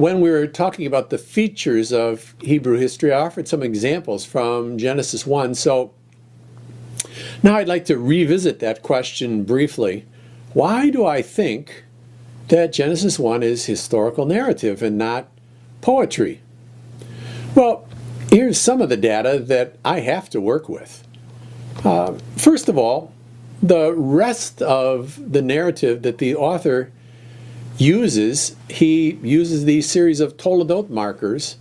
when we were talking about the features of Hebrew history, I offered some examples from Genesis 1. So now I'd like to revisit that question briefly. Why do I think that Genesis 1 is historical narrative and not poetry? Well, here's some of the data that I have to work with. First of all, the rest of the narrative that the author uses, he uses these series of Toledot markers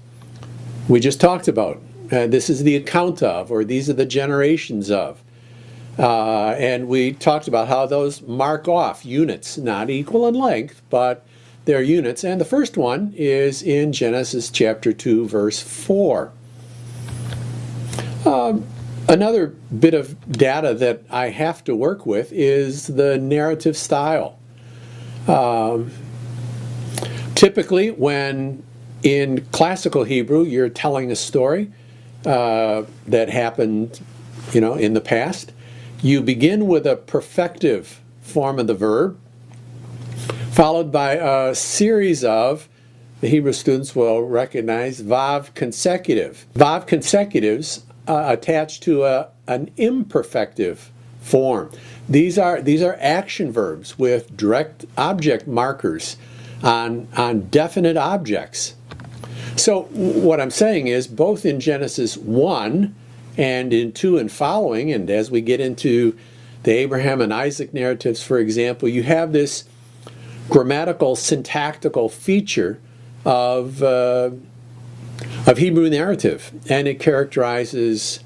we just talked about. This is the account of, or these are the generations of. And we talked about how those mark off units, not equal in length, but they're units. And the first one is in Genesis chapter 2, verse 4. Another bit of data that I have to work with is the narrative style. Typically, when in classical Hebrew you're telling a story that happened, in the past, you begin with a perfective form of the verb, followed by a series of, the Hebrew students will recognize, vav consecutive. Vav consecutives attached to an imperfective form. These are action verbs with direct object markers on definite objects. So what I'm saying is, both in Genesis 1 and in 2 and following, and as we get into the Abraham and Isaac narratives, for example, you have this grammatical, syntactical feature of Hebrew narrative, and it characterizes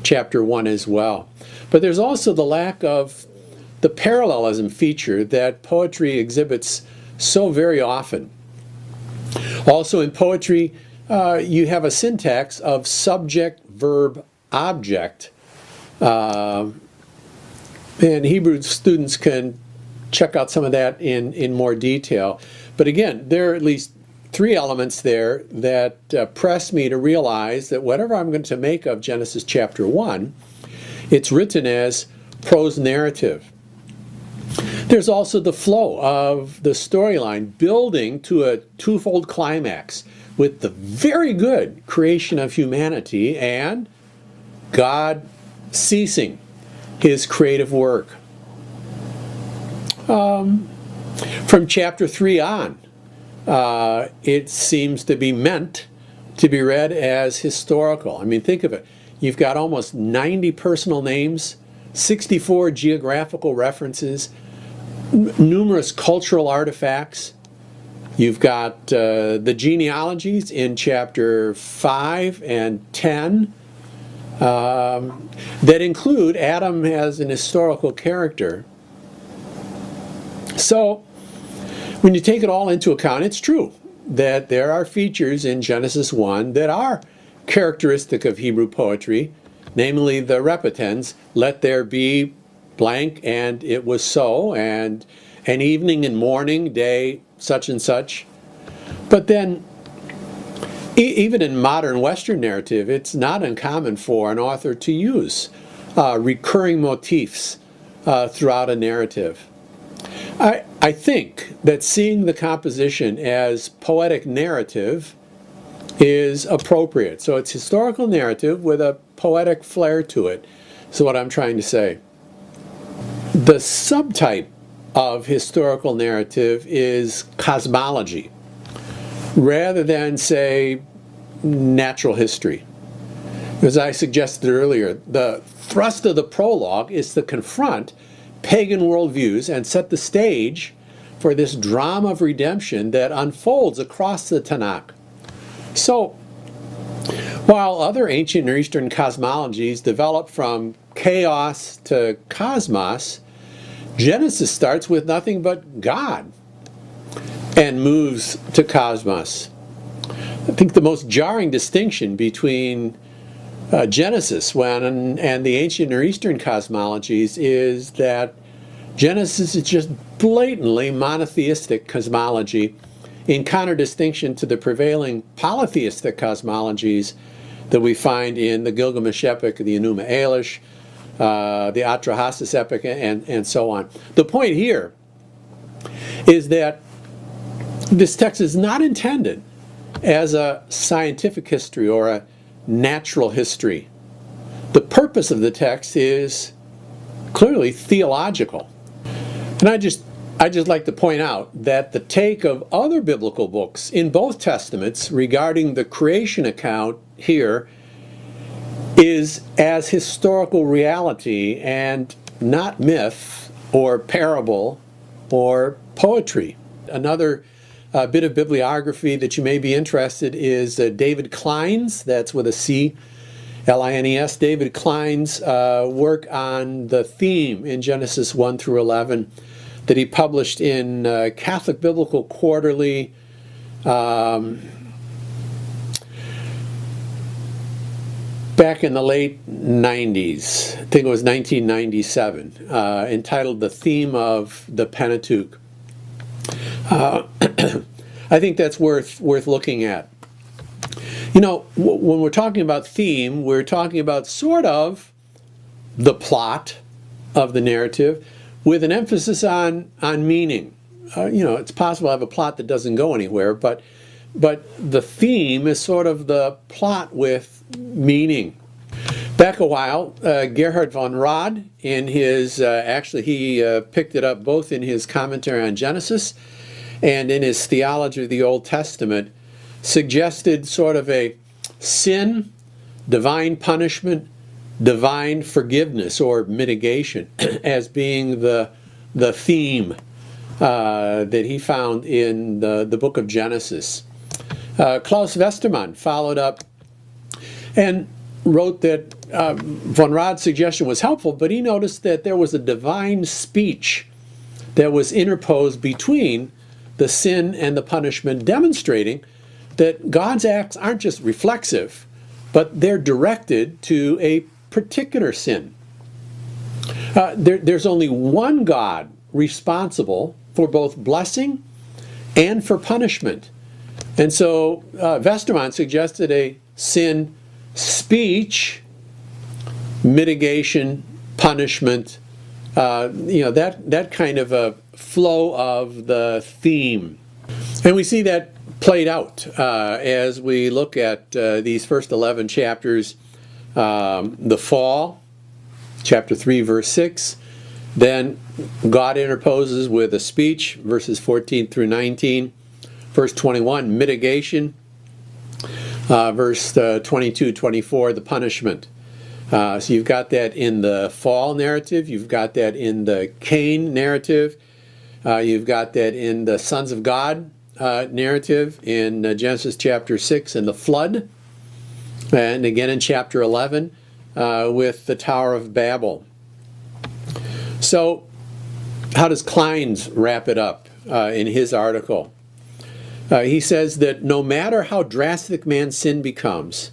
chapter 1 as well. But there's also the lack of the parallelism feature that poetry exhibits so very often. Also in poetry, you have a syntax of subject, verb, object. And Hebrew students can check out some of that in more detail. But again, there are at least 3 elements there that press me to realize that whatever I'm going to make of Genesis chapter 1, it's written as prose narrative. There's also the flow of the storyline building to a twofold climax with the very good creation of humanity and God ceasing his creative work. From chapter 3 on, it seems to be meant to be read as historical. I mean, think of it. You've got almost 90 personal names, 64 geographical references, numerous cultural artifacts. You've got the genealogies in chapter 5 and 10 that include Adam as an historical character. So, when you take it all into account, it's true that there are features in Genesis 1 that are characteristic of Hebrew poetry, namely the repetens, let there be blank, and it was so, and an evening and morning, day, such and such. But then, even in modern Western narrative, it's not uncommon for an author to use recurring motifs throughout a narrative. I think that seeing the composition as poetic narrative is appropriate. So it's historical narrative with a poetic flair to it, is what I'm trying to say. The subtype of historical narrative is cosmology, rather than, say, natural history. As I suggested earlier, the thrust of the prologue is to confront pagan worldviews and set the stage for this drama of redemption that unfolds across the Tanakh. So, while other ancient Near Eastern cosmologies develop from chaos to cosmos, Genesis starts with nothing but God and moves to cosmos. I think the most jarring distinction between Genesis and the ancient Near Eastern cosmologies is that Genesis is just blatantly monotheistic cosmology, in contradistinction to the prevailing polytheistic cosmologies that we find in the Gilgamesh epic, the Enuma Elish, the Atrahasis epic, and so on. The point here is that this text is not intended as a scientific history or a natural history. The purpose of the text is clearly theological. And I just like to point out that the take of other biblical books in both Testaments regarding the creation account here is as historical reality and not myth or parable or poetry. Another bit of bibliography that you may be interested is David Klein's, that's with a C, Lines, David Klein's work on the theme in Genesis 1 through 11 that he published in Catholic Biblical Quarterly back in the late 90s. I think it was 1997, entitled The Theme of the Pentateuch. I think that's worth looking at. You know, when we're talking about theme, we're talking about sort of the plot of the narrative with an emphasis on meaning. You know, it's possible to have a plot that doesn't go anywhere, but the theme is sort of the plot with meaning. Back a while, Gerhard von Rad, in his, actually he picked it up both in his commentary on Genesis and in his Theology of the Old Testament, suggested sort of a sin, divine punishment, divine forgiveness or mitigation as being the theme that he found in the book of Genesis. Klaus Westermann followed up and wrote that von Rad's suggestion was helpful, but he noticed that there was a divine speech that was interposed between the sin and the punishment, demonstrating that God's acts aren't just reflexive, but they're directed to a particular sin. There's only one God responsible for both blessing and for punishment. And so Westermann suggested a sin speech, mitigation, punishment, that kind of a flow of the theme. And we see that played out as we look at these first 11 chapters. The fall, chapter 3, verse 6. Then God interposes with a speech, verses 14 through 19. Verse 21, mitigation. Verse 22, 24, the punishment. So you've got that in the fall narrative. You've got that in the Cain narrative. You've got that in the sons of God narrative in Genesis chapter 6 and the flood. And again in chapter 11 with the Tower of Babel. So how does Klein's wrap it up in his article? He says that no matter how drastic man's sin becomes,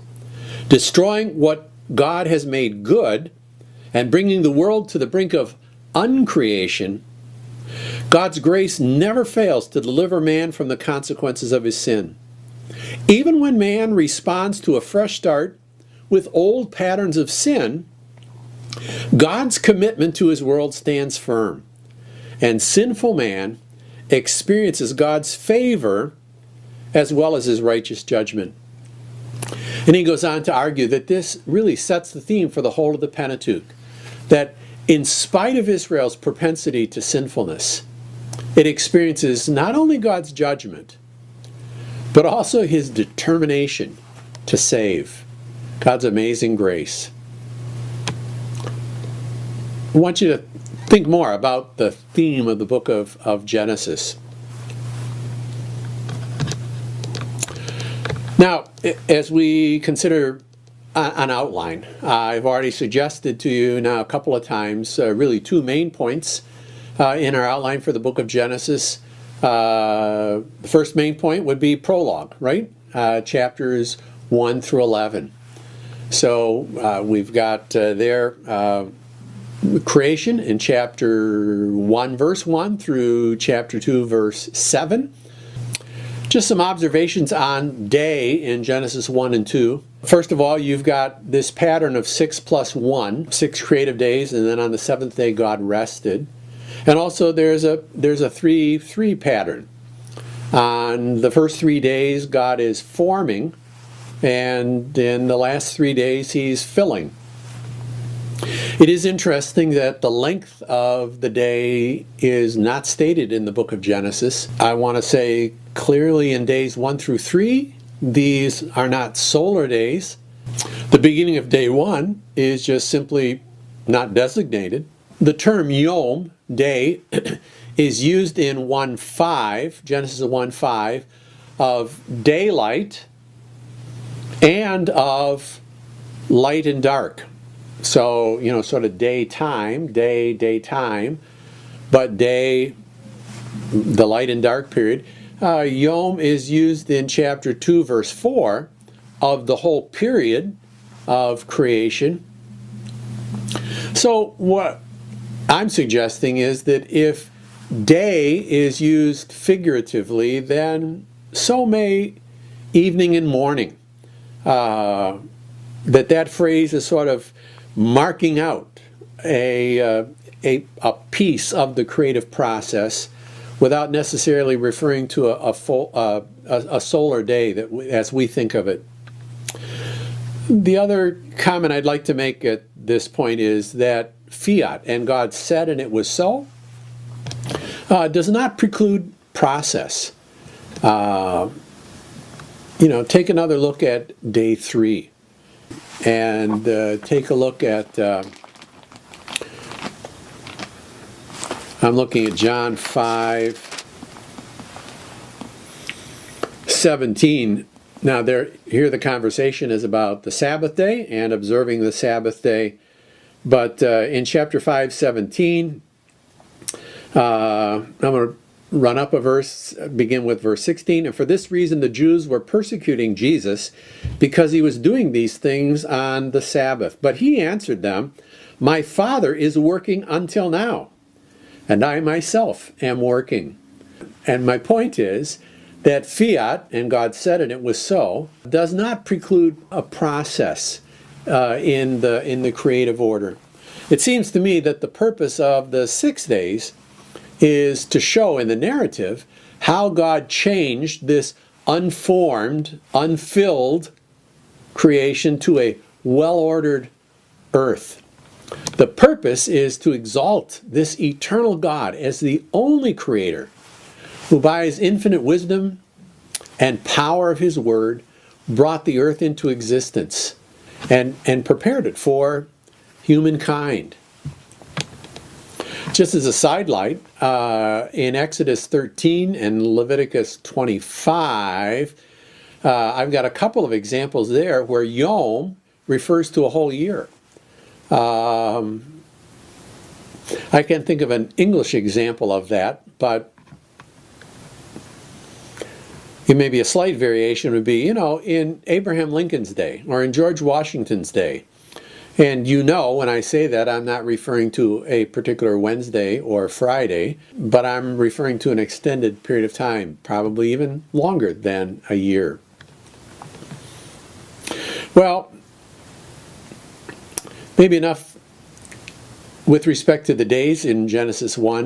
destroying what God has made good and bringing the world to the brink of uncreation, God's grace never fails to deliver man from the consequences of his sin. Even when man responds to a fresh start with old patterns of sin, God's commitment to his world stands firm, and sinful man experiences God's favor as well as his righteous judgment. And he goes on to argue that this really sets the theme for the whole of the Pentateuch, that in spite of Israel's propensity to sinfulness, it experiences not only God's judgment, but also his determination to save, God's amazing grace. I want you to think more about the theme of the book of Genesis. Now, as we consider an outline, I've already suggested to you now a couple of times really two main points in our outline for the book of Genesis. The first main point would be prologue, right? Chapters 1 through 11. So we've got there creation in chapter 1, verse 1 through chapter 2, verse 7. Just some observations on day in Genesis 1 and 2. First of all, you've got this pattern of 6 plus 1, 6 creative days, and then on the seventh day God rested. And also there's a 3-3 pattern. On the first 3 days, God is forming, and in the last 3 days, he's filling. It is interesting that the length of the day is not stated in the book of Genesis. I want to say clearly in days 1 through 3, these are not solar days. The beginning of day 1 is just simply not designated. The term yom, day, is used in 1:5, Genesis 1:5, of daylight and of light and dark. So, sort of daytime, daytime, but day, the light and dark period. Yom is used in chapter 2, verse 4, of the whole period of creation. So what I'm suggesting is that if day is used figuratively, then so may evening and morning. That phrase is sort of marking out a piece of the creative process without necessarily referring to a solar day as we think of it. The other comment I'd like to make at this point is that fiat, and God said and it was so, does not preclude process. Take another look at day 3 and take a look at, I'm looking at John 5:17. Now here the conversation is about the Sabbath day and observing the Sabbath day. But in chapter 5:17, I'm going to run up a verse, begin with verse 16. And for this reason the Jews were persecuting Jesus because he was doing these things on the Sabbath. But he answered them, "My Father is working until now, and I myself am working." And my point is that fiat, and God said and it was so, does not preclude a process in the creative order. It seems to me that the purpose of the 6 days is to show in the narrative how God changed this unformed, unfilled creation to a well-ordered earth. The purpose is to exalt this eternal God as the only creator who by his infinite wisdom and power of his word brought the earth into existence and prepared it for humankind. Just as a sidelight, in Exodus 13 and Leviticus 25, I've got a couple of examples there where Yom refers to a whole year. I can't think of an English example of that, but it may be a slight variation would be, in Abraham Lincoln's day or in George Washington's day. And when I say that, I'm not referring to a particular Wednesday or Friday, but I'm referring to an extended period of time, probably even longer than a year. Well, maybe enough with respect to the days in Genesis 1.